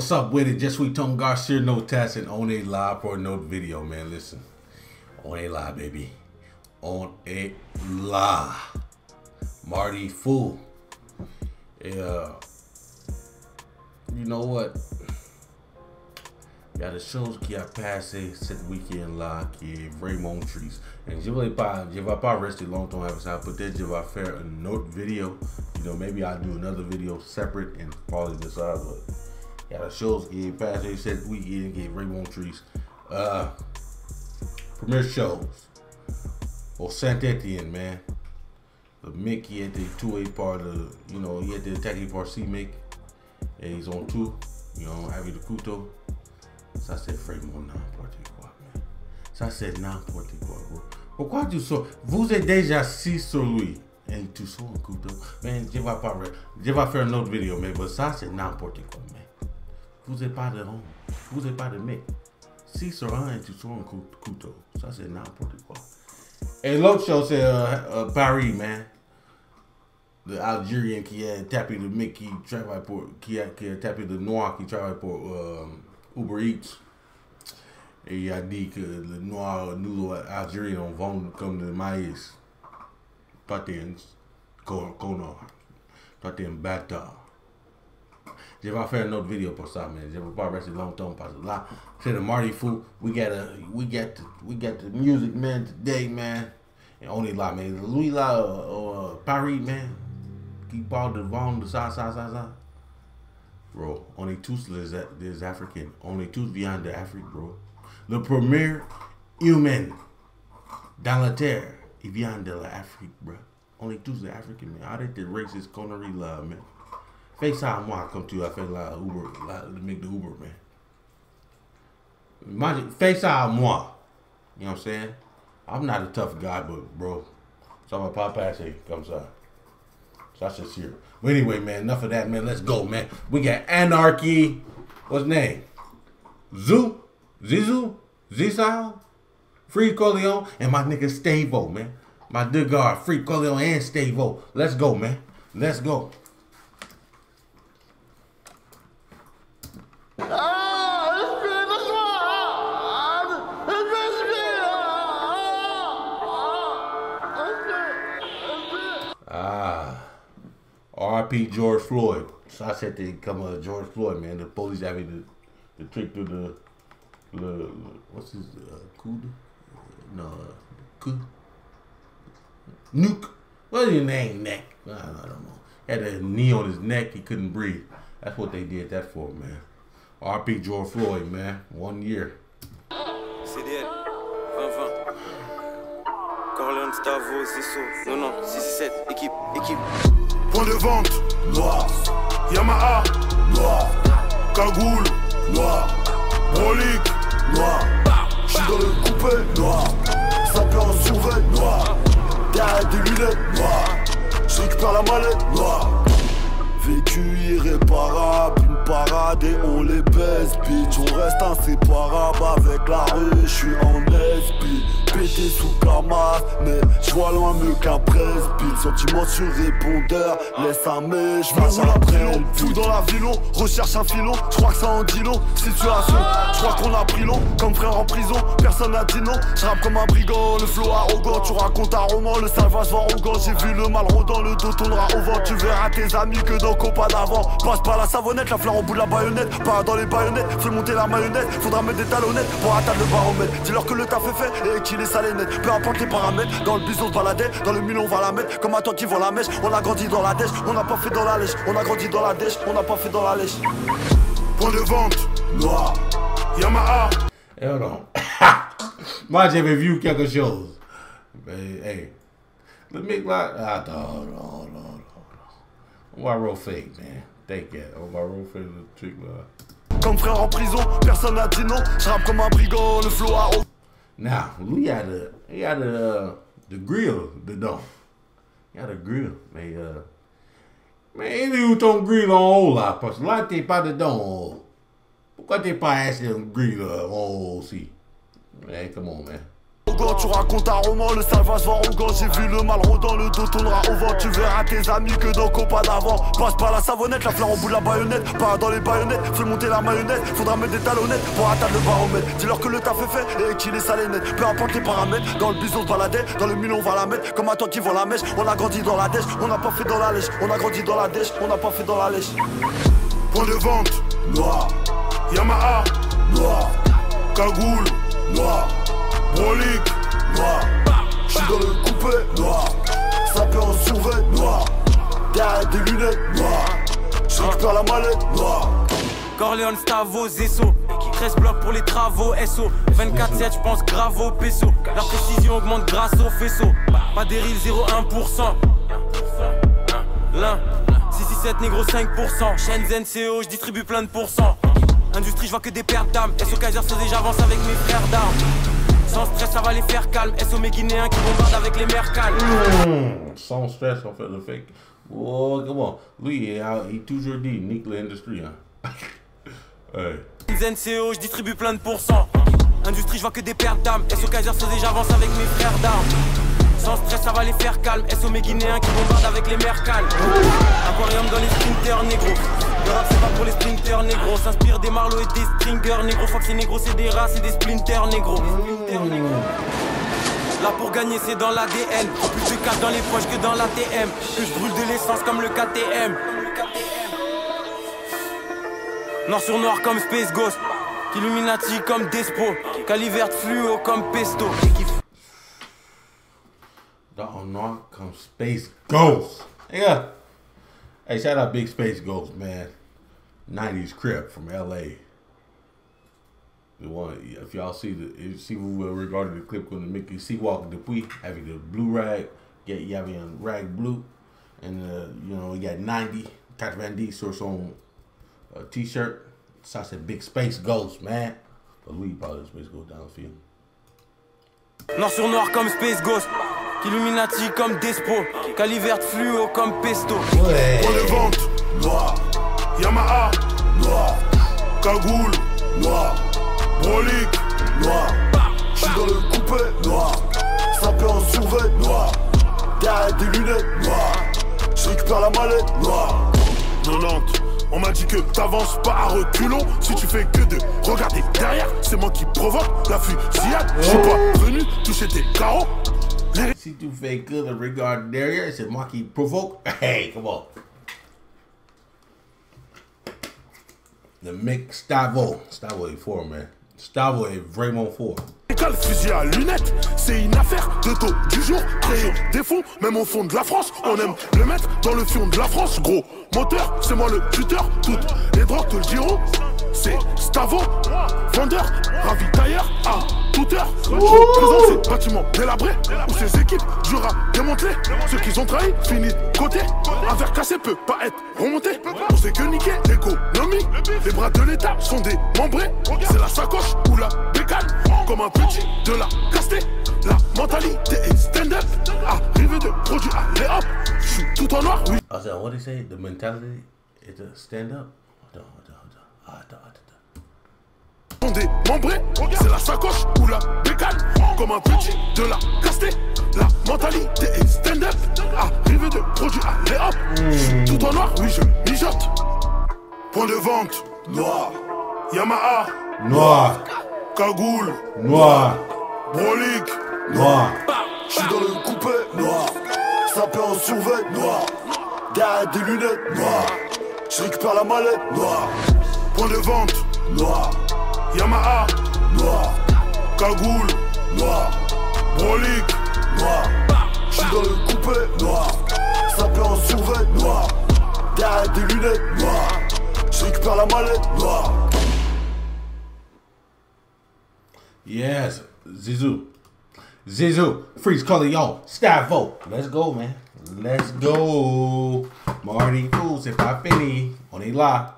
What's up with it? Just we Tom Garcia, no testing, on a live for no video, man. Listen, on a live, baby, on a live. Marty Fool. Yeah, you know what? Il y a des choses qui a passé cette week-end-là qui est vraiment triste. Et je vais pas rester longtemps avec ça. Peut-être je vais faire une autre vidéo. You know, maybe I'll do another video separate and probably decide. But il y a des choses qui est passé cette week-end qui est vraiment triste. Première chose, au Saint-Étienne, man. Le mec qui était tué par le, you know, il a été attaqué par 6 mecs. Et ils ont tout, you know, avec le couteau. Ça c'est vraiment n'importe quoi, man. Ça c'est n'importe quoi, bro. Pourquoi tu sors? Vous êtes déjà assis sur lui. Et tu sors un couteau. Man, je vais faire une autre vidéo, mais ça c'est n'importe quoi, man. Vous n'êtes pas de homme. Vous n'êtes pas de mec. 6 sur 1 et tu sors un couteau. Ça c'est n'importe quoi. Et l'autre chose c'est Paris, man. Le Algérien qui a tapé le mec qui travaille pour, qui a tapé le noir qui travaille pour Uber Eats. Et il a dit que le noir, nous, Algériens, on vend comme le maïs. Toi, t'es un connard. Toi, t'es un bâtard. Je vais faire une autre vidéo pour ça, mais je ne vais pas rester longtemps parce que là, c'est le Marty Fool. We got the music, man, today, man. Et on est là, mais lui là, Paris, man, qui parle de vendre ça. Bro, on est tous des Africains. On est tous viens d'Afrique, bro. Le premier humain dans la terre, il vient de l'Afrique, bro. On est tous des Africains, man. Arrête de racist conneries là, man. Fais ça à moi comme tu as fait la Uber, le mec de Uber, man. Imagine, fais ça à moi. You know what I'm saying? I'm not a tough guy, but bro, ça va pas passer comme ça. Ça c'est sûr. But anyway, man, enough of that, man. Let's go, man. We got Anarchy. What's his name? Zizou, Free Corleone, and my nigga Stavo, man. My good guard, Free Corleone and Stavo. Let's go, man. Let's go. R.I.P. George Floyd. Ça c'était comme George Floyd, man. The police avait the trick through the what's his coude? No, nuke. What's his name? Neck. I don't know. He had a knee on his neck. He couldn't breathe. That's what they did that for, man. R.I.P. George Floyd, man. 1 year. CDL 2020. Corleone, Stavo, Zisso. Non, 6-7. Équipe. Point de vente, noir. Yamaha, noir. Cagoule, noir. Brolic, noir. J'suis dans le coupé, noir. Sapé en survêt, noir. Derrière des lunettes, noir. J'récupère la mallette, noir. Vécu irréparable, une parade et on les baisse, bitch. On reste inséparable avec la rue, j'suis en SB. Pété sous Camas, mais j'vois loin mieux qu'un presse-beat. Sentiment sur répondeur, laisse un mec, j'marche après. Fou dans la ville, recherche un filon, j'crois que ça en dit long. Situation, j'crois qu'on a pris long, comme frère en prison, personne n'a dit non. J'rappe comme un brigand, le flow arrogant. Tu racontes un roman, le salvage va arrogant. J'ai vu le mal rôdant, le dos tournera au vent. Tu verras tes amis que dans Copa d'avant. Passe par la savonnette, la fleur au bout de la baïonnette. Pas dans les baïonnettes, fais monter la marionnette. Faudra mettre des talonnettes pour atteindre le baromètre. Dis-leur que le taf est fait et qu'il est salé net. Peu importe les paramètres, dans le bison se baladait. Dans le mille on va la mettre, comme à toi qui vend la mèche. On a grandi dans la dèche, on n'a pas fait dans la lèche. On a grandi dans la dèche, on n'a pas fait dans la lèche. Point de vente, noir. Yamaha. Hold on. Moi j'avais vu quelque chose. Mais hey, le mec là, hold on. On va roll fake, man. Take it. On va roll fake le truc là. Comme frère en prison, personne n'a dit non. J'rappe comme un brigand, le flow à haut. Now, he had the grill dedans. Il y a le grill, mais il est où ton grill en haut là? Parce que là, t'es pas dedans. Pourquoi t'es pas acheté un grill en haut aussi? Man, come on, man. Quand tu racontes un roman, le salvage va au gant. J'ai vu le mal rôdant, le dos tournera au vent. Tu verras tes amis que dans copain d'avant. Passe par la savonnette, la fleur au bout de la baïonnette. Pas dans les baïonnettes, fais monter la marionnette. Faudra mettre des talonnettes pour atteindre le baromètre. Dis-leur que le taf est fait et qu'il est salé net. Peu importe les paramètres, dans le bus on se baladait. Dans le mille on va la mettre, comme à toi qui vend la mèche. On a grandi dans la dèche, on n'a pas fait dans la lèche. On a grandi dans la dèche, on n'a pas fait dans la lèche. Point de vente, noir. Yamaha, noir. Cagoule, noir. Brolique, noir. J'suis dans le coupé, noir. Sapé en survêt, noir. Derrière des lunettes, noir. J'récupère la mallette, noir. Corleone, Stavo, Zesso. 13 blocs pour les travaux, SO. 24-7, j'pense grave au peso. La précision augmente grâce au faisceau. Pas des reels, 0,1%. L'un, 667 négro 5%. Shenzhen CO, j'distribue plein de pourcents. Industrie, j'vois que des pertes d'âme. SO Kaiser, j'avance avec mes frères d'armes. Sans stress, ça va les faire calme. SO mes Guinéens qui bombardent avec les mers calmes. Sans stress, on fait le fake. Oh, come on. Lui, il toujours dit, nique l'industrie, hein. Hey. NCO, j'distribue plein de pourcents. Industrie, j'vois que des pertes d'âme. SO Kaiser, j'avance avec mes frères d'armes. Sans stress, ça va les faire calme. SO mes Guinéens qui bombardent avec les mers calmes. Aquarium dans les sprinters, négro. Le rap, c'est pas pour les sprinters, négro. S'inspire des marlots et des stringers, négro. Faut que c'est négro, c'est des rats, c'est des splinters, négro. Là pour gagner, c'est dans l'ADN. Plus de cash dans les poches que dans l'ATM. Que je brûle de l'essence comme le KTM. Noir sur noir comme Space Ghost. Illuminati comme Despo. Calivert fluo comme Pesto. Noir noir comme Space Ghost. Yeah. Hey, shout out Big Space Ghost, man. 90s Crip from LA. The one, if y'all see regarding the clip when Mickey Seawalker Dupuis having the blue rag, you having a rag blue, and you know, you got 90 Cat Van D sur son t-shirt. So I said Big Space Ghost, man. But we probably Space Ghost down the field. Noir sur noir comme Space Ghost. Illuminati comme Despo. Calivert fluo comme Pesto. Ouais. Point de vente, noir. Yamaha, noir. Cagoule, noir. Brolique, noir. J'suis dans le coupé, noir. Sapé en survêt, noir. Derrière des lunettes, noir. J'récupère la mallette, noir. 90. On m'a dit que t'avances pas à reculons. Si tu fais que de regarder derrière, c'est moi qui provoque la fusillade. J'suis pas venu toucher tes carreaux. Si tu fais que de regarder derrière, c'est moi qui provoque. Hey, come on. The Mick Stavo. Stavo est fort, man. Stavo est vraiment fort. Le fusil à lunettes, c'est une affaire de taux du jour. Créer des fonds, même au fond de la France. On aime le mettre dans le fion de la France. Gros moteur, c'est moi le tuteur. Toutes les drogues te le diront. C'est Stavo, vendeur, ravitailleur à toute heure. Présente ces bâtiments délabrés où ces équipes durent à démanteler. Ceux qui ont trahi finissent de côté. Un verre cassé peut pas être remonté. On sait que niquer l'économie. Les bras de l'État sont démembrés. C'est la sacoche ou la bécane. Comme un petit de la casté. La mentalité est stand-up. Arrivé de produits, allez hop. J'suis tout en noir, oui. I said, what did he say? The mentality is to stand up? On démembré, c'est la sacoche ou la bécane. Comme un petit de la casté. La mentalité est stand-up. Arrivé de produits, allez hop. J'suis tout en noir, oui je mijote. Point de vente, noir. Yamaha, Noir. Cagoule, Noir. Brolique, Noir. j'suis dans le coupé, noir. Sapé en survêt, noir. Derrière des lunettes, noir. J'récupère la mallette, noir. Point de vente, noir. Yamaha, noir. Cagoule, noir. Brolique, noir. J'suis dans le coupé, noir. Sapé en survêt, noir. Derrière des lunettes, noir. J'récupère la mallette, noir. Yes, Zizou. Zizou. Freeze calling y'all. Stavo. Let's go, man. Let's go. Marty Fool, c'est pas fini. On est là.